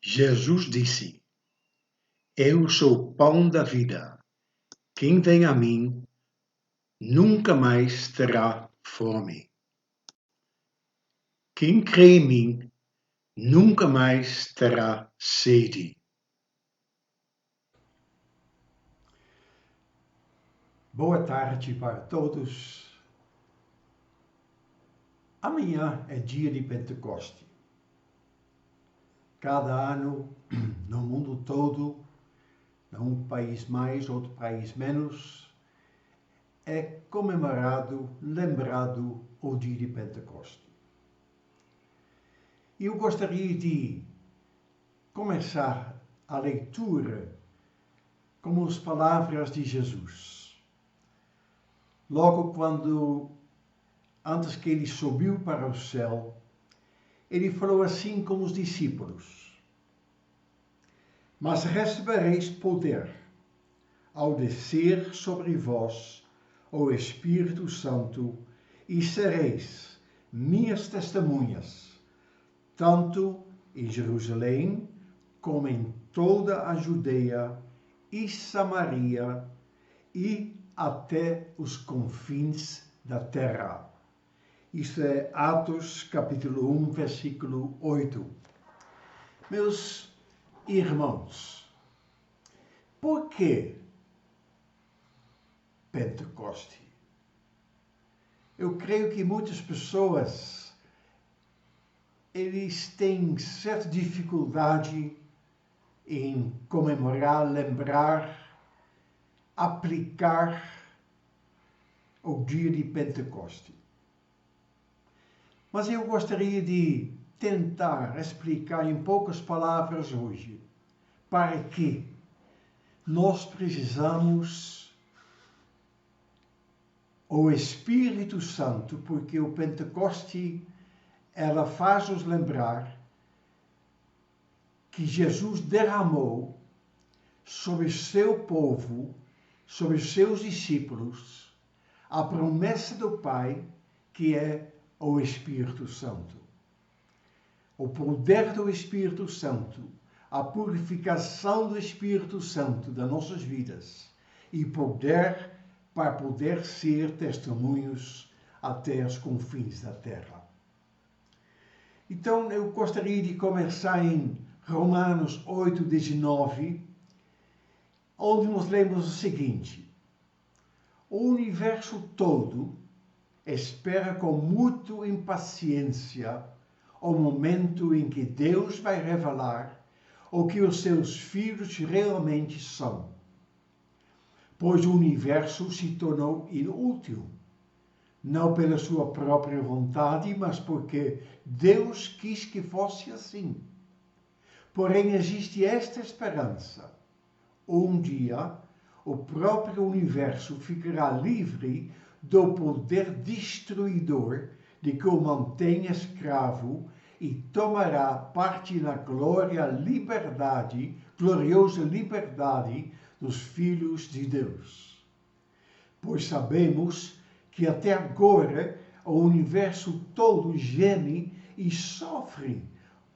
Jesus disse: Eu sou o pão da vida. Quem vem a mim nunca mais terá fome. Quem crê em mim nunca mais terá sede. Boa tarde para todos. Amanhã é dia de Pentecoste. Cada ano, no mundo todo, num país mais, outro país menos, é comemorado, lembrado o dia de Pentecoste. E eu gostaria de começar a leitura com as palavras de Jesus. Logo antes que ele subiu para o céu, ele falou assim com os discípulos: Mas recebereis poder ao descer sobre vós o Espírito Santo e sereis minhas testemunhas, tanto em Jerusalém como em toda a Judeia e Samaria e até os confins da terra. Isto é Atos capítulo 1, versículo 8. Meus irmãos, por que Pentecoste? Eu creio que muitas pessoas eles têm certa dificuldade em comemorar, lembrar, aplicar o dia de Pentecoste. Mas eu gostaria de tentar explicar em poucas palavras hoje para que nós precisamos o Espírito Santo, porque o Pentecoste ela faz-nos lembrar que Jesus derramou sobre seu povo, sobre seus discípulos, a promessa do Pai, que é o Espírito Santo. O poder do Espírito Santo, a purificação do Espírito Santo das nossas vidas e poder para poder ser testemunhos até os confins da terra. Então, eu gostaria de começar em Romanos 8:19, onde nós lemos o seguinte: O universo todo espera com muita impaciência o momento em que Deus vai revelar o que os seus filhos realmente são, pois o universo se tornou inútil, não pela sua própria vontade, mas porque Deus quis que fosse assim. Porém, existe esta esperança. Um dia, o próprio universo ficará livre do poder destruidor de que o mantém escravo e tomará parte na gloriosa liberdade dos filhos de Deus. Pois sabemos que até agora o universo todo geme e sofre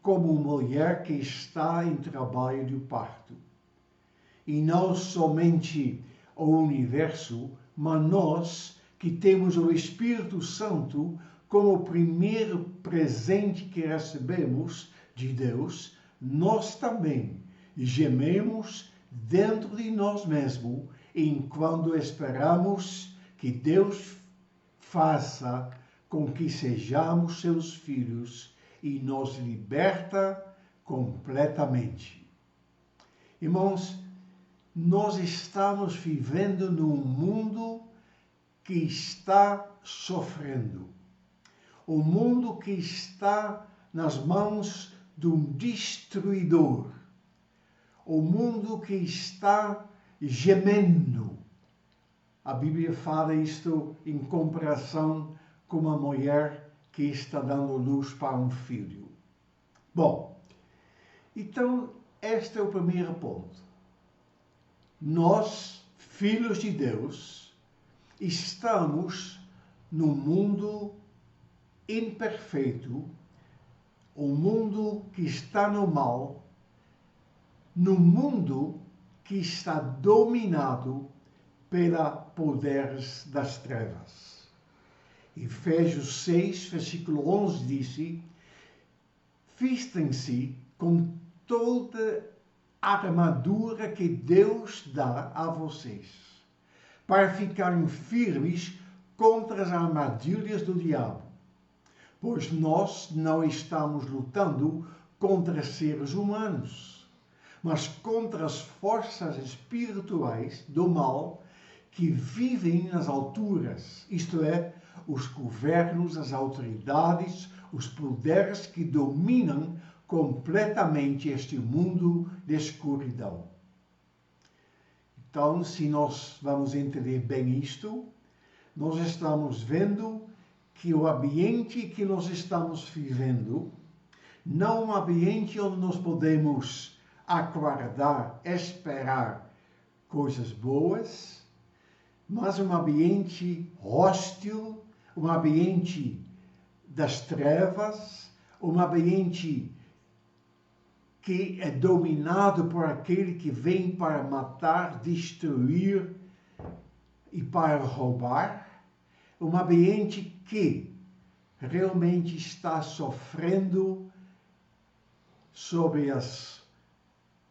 como mulher que está em trabalho de parto. E não somente o universo, mas nós que temos o Espírito Santo como o primeiro presente que recebemos de Deus, nós também gememos dentro de nós mesmos enquanto esperamos que Deus faça com que sejamos seus filhos e nos liberta completamente. Irmãos, nós estamos vivendo num mundo que está sofrendo. Um mundo que está nas mãos de um destruidor. Um mundo que está gemendo. A Bíblia fala isto em comparação com uma mulher que está dando luz para um filho. Bom, então este é o primeiro ponto. Nós, filhos de Deus, estamos num mundo imperfeito, um mundo que está no mal, no mundo que está dominado pela poderes das trevas. Efésios 6, versículo 11 diz: vistem-se com toda a armadura que Deus dá a vocês, para ficarem firmes contra as armadilhas do diabo. Pois nós não estamos lutando contra seres humanos, mas contra as forças espirituais do mal que vivem nas alturas, isto é, os governos, as autoridades, os poderes que dominam completamente este mundo de escuridão. Então, se nós vamos entender bem isto, nós estamos vendo que o ambiente que nós estamos vivendo não é um ambiente onde nós podemos aguardar, esperar coisas boas, mas um ambiente hostil, um ambiente das trevas, um ambiente que é dominado por aquele que vem para matar, destruir e para roubar, um ambiente que realmente está sofrendo sobre os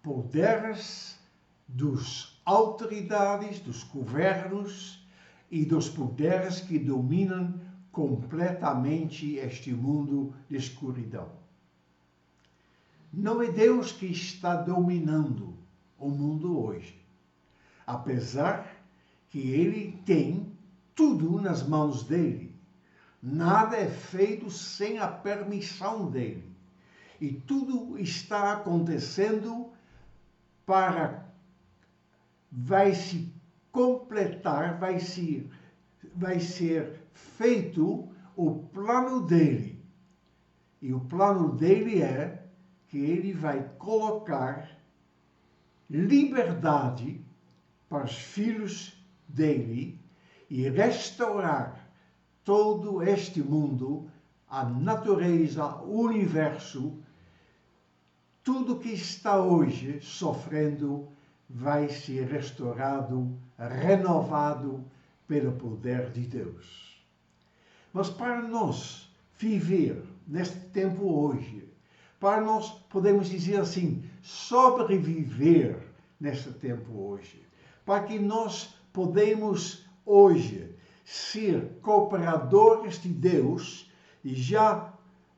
poderes das autoridades, dos governos e dos poderes que dominam completamente este mundo de escuridão. Não é Deus que está dominando o mundo hoje, apesar que Ele tem tudo nas mãos dele. Nada é feito sem a permissão dele. E tudo está acontecendo vai se completar, vai ser feito o plano dele. E o plano dele é que ele vai colocar liberdade para os filhos dele e restaurar todo este mundo, a natureza, o universo. Tudo que está hoje sofrendo vai ser restaurado, renovado pelo poder de Deus. Mas para nós viver neste tempo hoje, para nós podemos dizer assim, sobreviver neste tempo hoje, para que nós podemos hoje ser cooperadores de Deus e já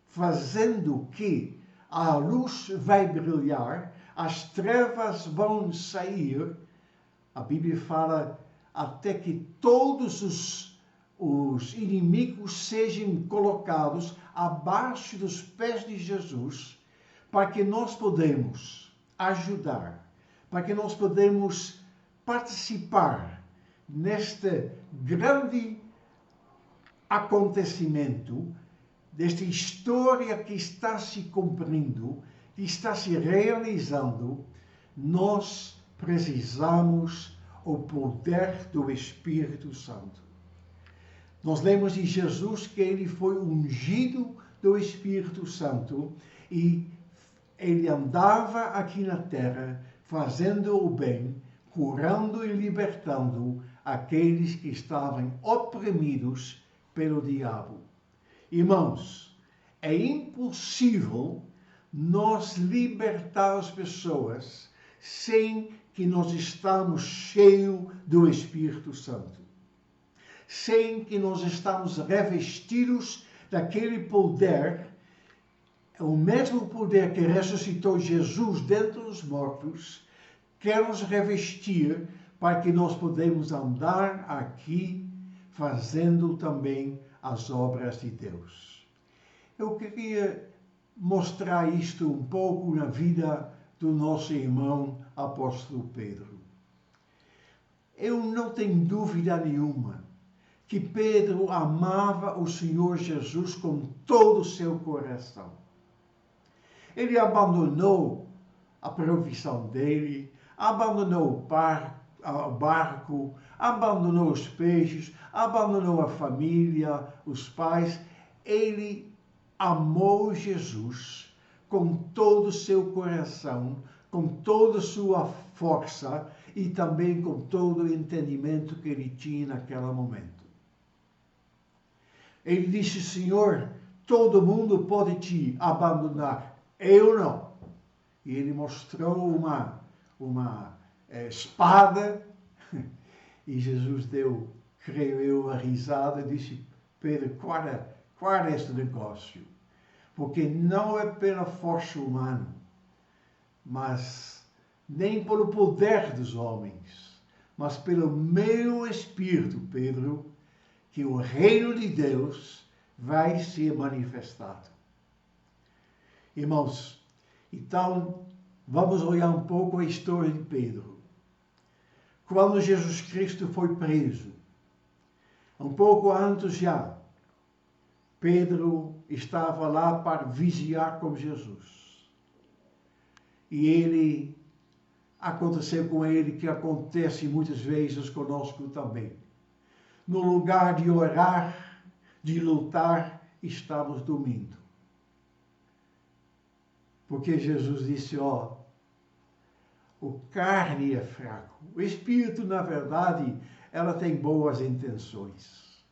fazendo que a luz vai brilhar, as trevas vão sair. A Bíblia fala até que todos os inimigos sejam colocados abaixo dos pés de Jesus, para que nós podemos ajudar, para que nós podemos participar neste grande acontecimento, desta história que está se cumprindo, que está se realizando. Nós precisamos o poder do Espírito Santo. Nós lemos de Jesus que ele foi ungido do Espírito Santo e ele andava aqui na terra fazendo o bem, curando e libertando aqueles que estavam oprimidos pelo diabo. Irmãos, é impossível nós libertar as pessoas sem que nós estamos cheios do Espírito Santo. Sem que nós estamos revestidos daquele poder, o mesmo poder que ressuscitou Jesus dentre os mortos, quer nos revestir para que nós podemos andar aqui fazendo também as obras de Deus. Eu queria mostrar isto um pouco na vida do nosso irmão apóstolo Pedro. Eu não tenho dúvida nenhuma que Pedro amava o Senhor Jesus com todo o seu coração. Ele abandonou a profissão dele, abandonou o barco, abandonou os peixes, abandonou a família, os pais. Ele amou Jesus com todo o seu coração, com toda a sua força e também com todo o entendimento que ele tinha naquele momento. Ele disse: Senhor, todo mundo pode te abandonar, eu não. E ele mostrou uma espada, e Jesus deu, creio eu, a risada e disse: Pedro, guarda este negócio, porque não é pela força humana, mas nem pelo poder dos homens, mas pelo meu Espírito, Pedro, que o reino de Deus vai ser manifestado. Irmãos, então vamos olhar um pouco a história de Pedro. Quando Jesus Cristo foi preso, um pouco antes já, Pedro estava lá para vigiar com Jesus. E aconteceu com ele que acontece muitas vezes conosco também. No lugar de orar, de lutar, estamos dormindo. Porque Jesus disse, o carne é fraco. O espírito, na verdade, ela tem boas intenções.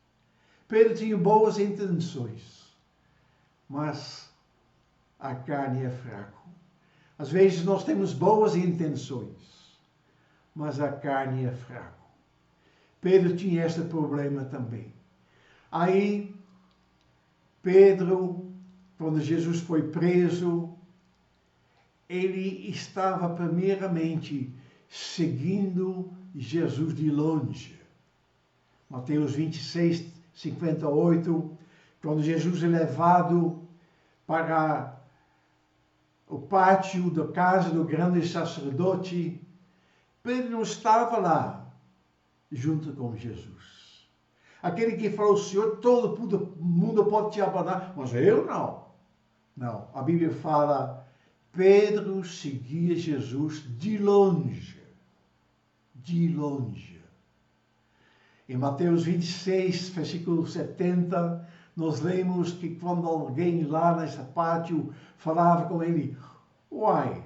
Pedro tinha boas intenções, mas a carne é fraco. Às vezes nós temos boas intenções, mas a carne é fraco. Pedro tinha este problema também. Aí, Pedro, quando Jesus foi preso, ele estava primeiramente seguindo Jesus de longe. Mateus 26, 58, quando Jesus é levado para o pátio da casa do grande sacerdote, Pedro não estava lá junto com Jesus. Aquele que falou, Senhor, todo mundo pode te abandonar, mas eu não. Não, a Bíblia fala, Pedro seguia Jesus de longe. De longe. Em Mateus 26, versículo 70, nós lemos que quando alguém lá nesse pátio falava com ele, uai,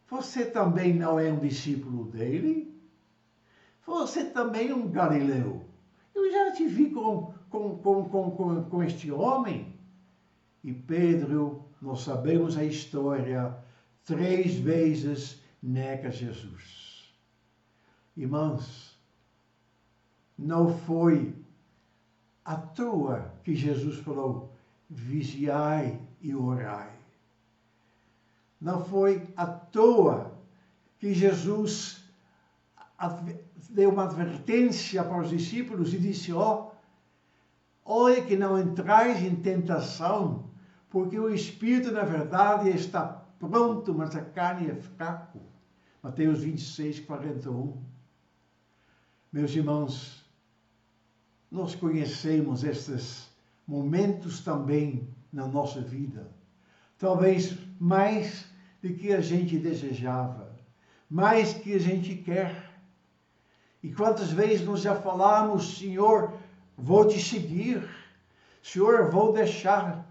você também não é um discípulo dele? Você também é um galileu? Eu já te vi com este homem. E Pedro, nós sabemos a história, 3 vezes nega Jesus. Irmãos, não foi à toa que Jesus falou, vigiai e orai. Não foi à toa que Jesus deu uma advertência para os discípulos e disse, olha que não entrais em tentação, porque o Espírito, na verdade, está pronto, mas a carne é fraco. Mateus 26, 41. Meus irmãos, nós conhecemos estes momentos também na nossa vida. Talvez mais do que a gente desejava, mais que a gente quer. E quantas vezes nós já falamos, Senhor, vou te seguir. Senhor, vou deixar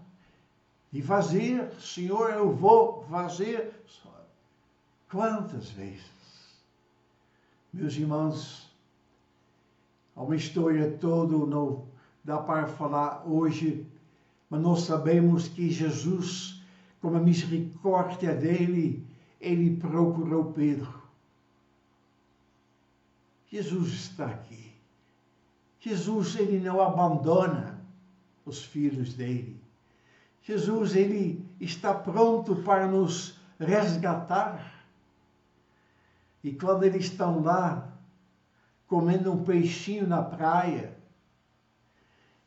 de fazer. Senhor, eu vou fazer. Quantas vezes? Meus irmãos, há uma história toda, não dá para falar hoje, mas nós sabemos que Jesus, com a misericórdia dele, ele procurou Pedro. Jesus está aqui. Jesus, ele não abandona os filhos dele. Jesus, ele está pronto para nos resgatar. E quando eles estão lá, comendo um peixinho na praia,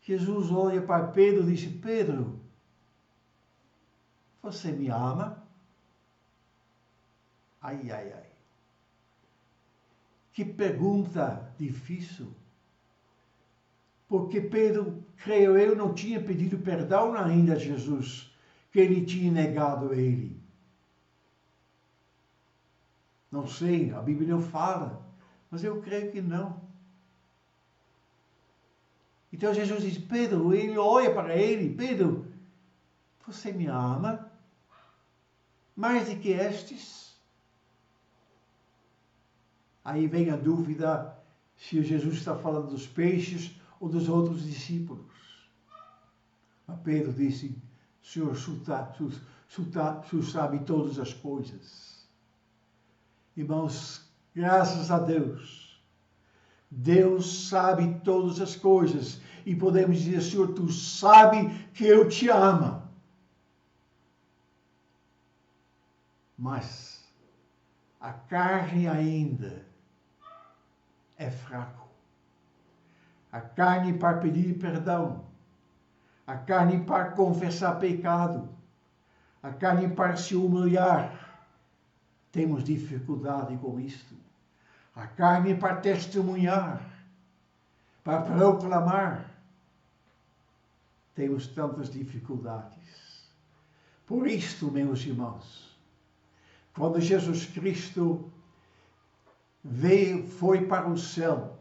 Jesus olha para Pedro e diz, Pedro, você me ama? Ai, ai, ai. Que pergunta difícil. Porque Pedro, creio eu, não tinha pedido perdão ainda a Jesus, que ele tinha negado a ele. Não sei, a Bíblia não fala, mas eu creio que não. Então Jesus diz, Pedro, ele olha para ele, Pedro, você me ama mais do que estes? Aí vem a dúvida se Jesus está falando dos peixes ou dos outros discípulos. Mas Pedro disse, Senhor, o Senhor sabe todas as coisas. Irmãos, graças a Deus, Deus sabe todas as coisas. E podemos dizer, Senhor, Tu sabe que eu te amo. Mas a carne ainda é fraco. A carne para pedir perdão. A carne para confessar pecado. A carne para se humilhar. Temos dificuldade com isto. A carne para testemunhar. Para proclamar. Temos tantas dificuldades. Por isto, meus irmãos, quando Jesus Cristo foi para o céu,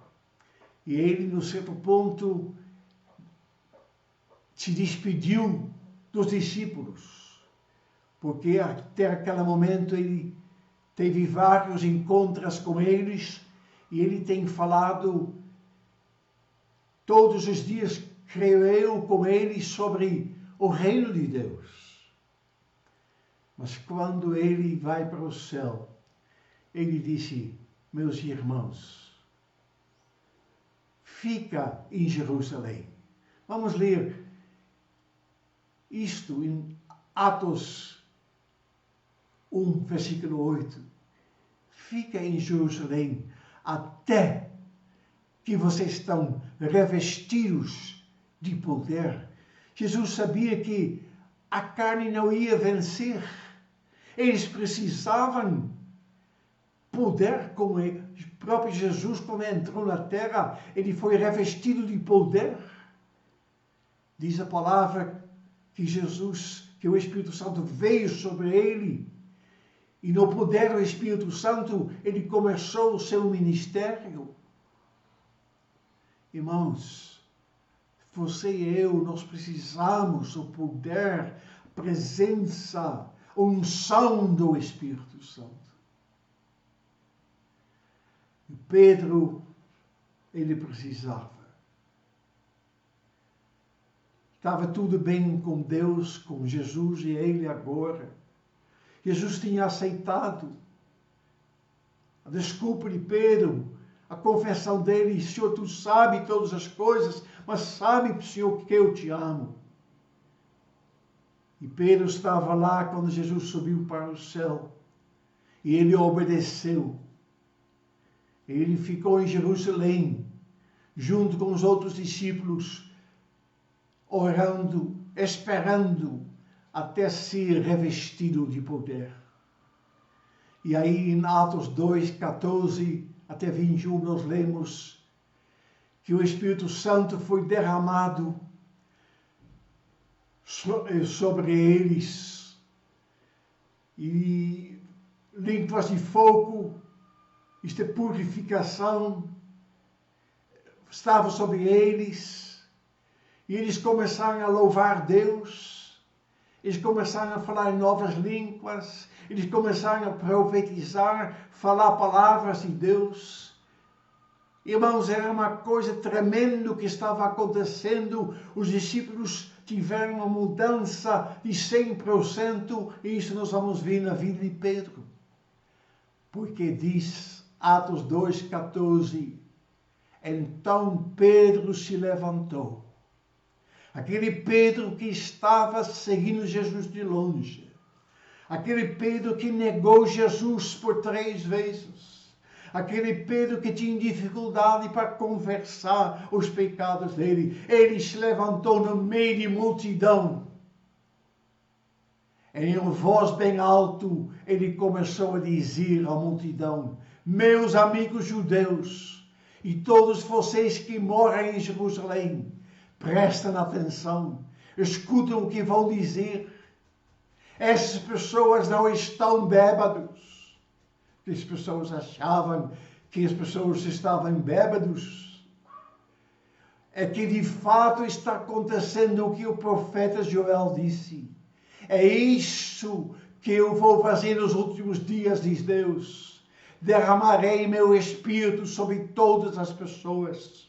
e ele, no certo ponto, se despediu dos discípulos, porque até aquele momento ele teve vários encontros com eles, e ele tem falado todos os dias, creio eu, com eles sobre o reino de Deus. Mas quando ele vai para o céu, ele disse, meus irmãos, fica em Jerusalém. Vamos ler isto em Atos 1, versículo 8. Fica em Jerusalém até que vocês estão revestidos de poder. Jesus sabia que a carne não ia vencer. Eles precisavam poder, como o próprio Jesus, quando entrou na terra, ele foi revestido de poder. Diz a palavra que que o Espírito Santo veio sobre ele, e no poder do Espírito Santo, ele começou o seu ministério. Irmãos, você e eu, nós precisamos do poder, presença, unção do Espírito Santo. E Pedro, ele precisava. Estava tudo bem com Deus, com Jesus e ele agora. Jesus tinha aceitado a desculpa de Pedro, a confissão dele, Senhor, Tu sabe todas as coisas, mas sabe, Senhor, que eu te amo. E Pedro estava lá quando Jesus subiu para o céu. E ele obedeceu. Ele ficou em Jerusalém, junto com os outros discípulos, orando, esperando até ser revestido de poder. E aí em Atos 2, 14 até 21, nós lemos que o Espírito Santo foi derramado sobre eles. E línguas de fogo, isto é purificação, estava sobre eles. E eles começaram a louvar Deus. Eles começaram a falar em novas línguas. Eles começaram a profetizar, falar palavras de Deus. Irmãos, era uma coisa tremenda que estava acontecendo. Os discípulos tiveram uma mudança de 100%. E isso nós vamos ver na vida de Pedro. Porque diz Atos 2, 14. Então Pedro se levantou. Aquele Pedro que estava seguindo Jesus de longe. Aquele Pedro que negou Jesus por 3 vezes. Aquele Pedro que tinha dificuldade para confessar os pecados dele. Ele se levantou no meio de multidão. Em uma voz bem alto, ele começou a dizer à multidão: meus amigos judeus, e todos vocês que moram em Jerusalém, prestem atenção, escutem o que vou dizer. Essas pessoas não estão bêbados. As pessoas achavam que as pessoas estavam bêbados. É que de fato está acontecendo o que o profeta Joel disse. É isso que eu vou fazer nos últimos dias, diz Deus. derramarei meu espírito sobre todas as pessoas.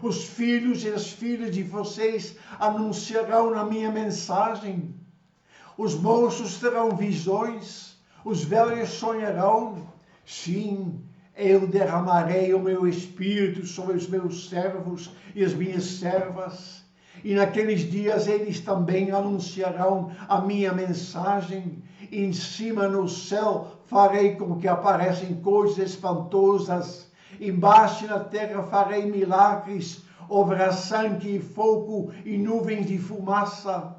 Os filhos e as filhas de vocês anunciarão a minha mensagem. Os moços terão visões, os velhos sonharão. Sim, eu derramarei o meu espírito sobre os meus servos e as minhas servas. E naqueles dias eles também anunciarão a minha mensagem. E em cima no céu farei com que apareçam coisas espantosas. Embaixo na terra farei milagres. Haverá sangue e fogo e nuvens de fumaça.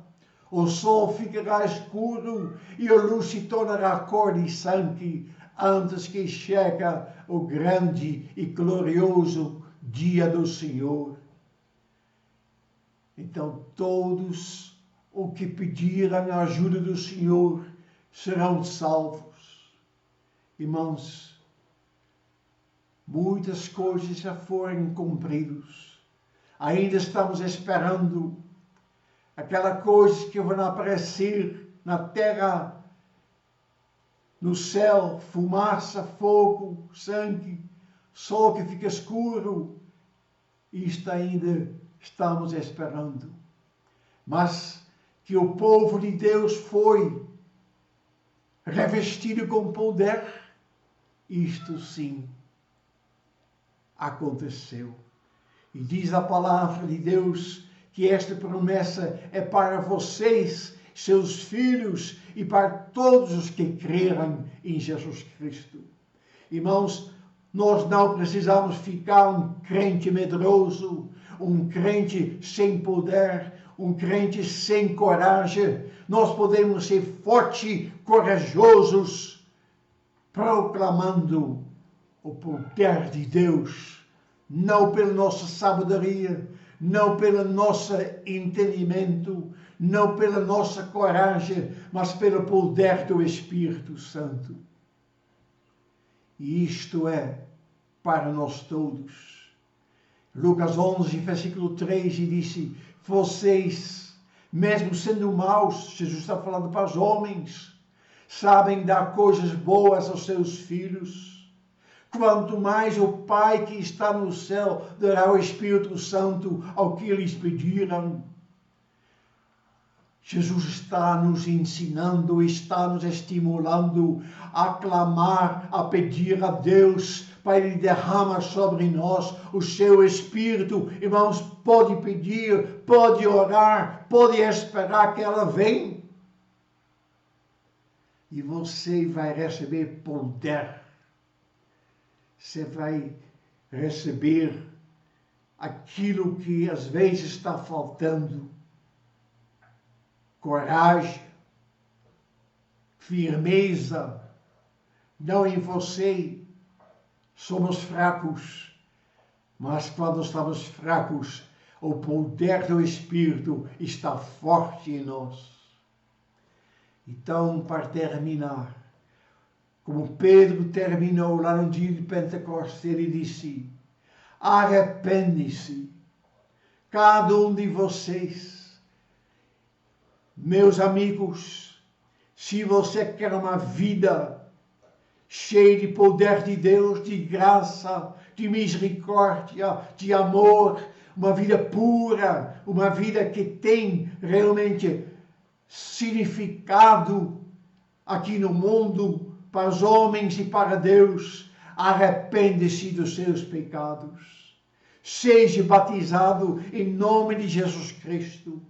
O sol ficará escuro e a luz se tornará cor de sangue, antes que chegue o grande e glorioso dia do Senhor. Então todos os que pedirem a ajuda do Senhor serão salvos. Irmãos, muitas coisas já foram cumpridas. Ainda estamos esperando aquela coisa que vai aparecer na terra, no céu, fumaça, fogo, sangue, sol que fica escuro. Isto ainda estamos esperando. Mas que o povo de Deus foi revestido com poder, isto sim aconteceu. E diz a palavra de Deus que esta promessa é para vocês, seus filhos, e para todos os que crerem em Jesus Cristo. Irmãos, nós não precisamos ficar um crente medroso, um crente sem poder, um crente sem coragem. Nós podemos ser fortes, corajosos, proclamando o poder de Deus, não pela nossa sabedoria, não pelo nosso entendimento, não pela nossa coragem, mas pelo poder do Espírito Santo. E isto é para nós todos. Lucas 11, versículo 3, e disse: vocês, mesmo sendo maus, Jesus está falando para os homens, sabem dar coisas boas aos seus filhos. Quanto mais o Pai que está no céu dará o Espírito Santo ao que eles pediram. Jesus está nos ensinando, está nos estimulando a clamar, a pedir a Deus para Ele derramar sobre nós o seu Espírito. Irmãos, pode pedir, pode orar, pode esperar que ela venha. E você vai receber poder. Você vai receber aquilo que às vezes está faltando. Coragem, firmeza, não em você. Somos fracos, mas quando estamos fracos, o poder do Espírito está forte em nós. Então, para terminar, como Pedro terminou lá no dia de Pentecostes, ele disse: arrepende-se, cada um de vocês, meus amigos, se você quer uma vida cheia de poder de Deus, de graça, de misericórdia, de amor, uma vida pura, uma vida que tem realmente significado aqui no mundo, para os homens e para Deus, arrepende-se dos seus pecados. Seja batizado em nome de Jesus Cristo.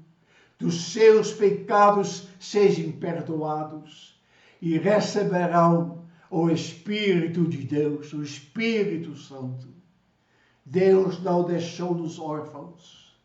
Dos seus pecados sejam perdoados e receberão o Espírito de Deus, o Espírito Santo. Deus não deixou-nos órfãos.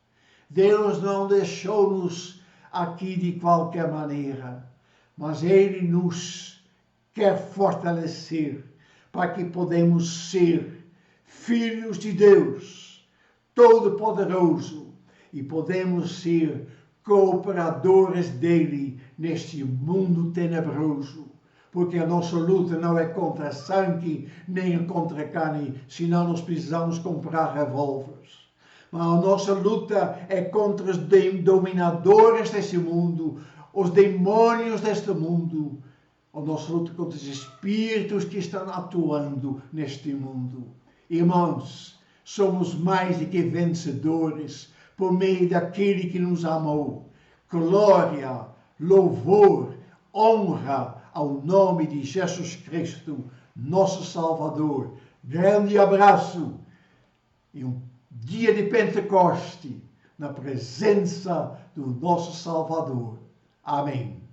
Deus não deixou-nos aqui de qualquer maneira, mas Ele nos quer fortalecer para que podemos ser filhos de Deus Todo-Poderoso e podemos ser cooperadores dele neste mundo tenebroso, porque a nossa luta não é contra sangue nem contra carne, senão nós precisamos comprar revólveres. Mas a nossa luta é contra os dominadores deste mundo, os demônios deste mundo, a nossa luta contra os espíritos que estão atuando neste mundo. Irmãos, somos mais do que vencedores por meio daquele que nos amou. Glória, louvor, honra ao nome de Jesus Cristo, nosso Salvador. Grande abraço e um dia de Pentecoste na presença do nosso Salvador. Amém.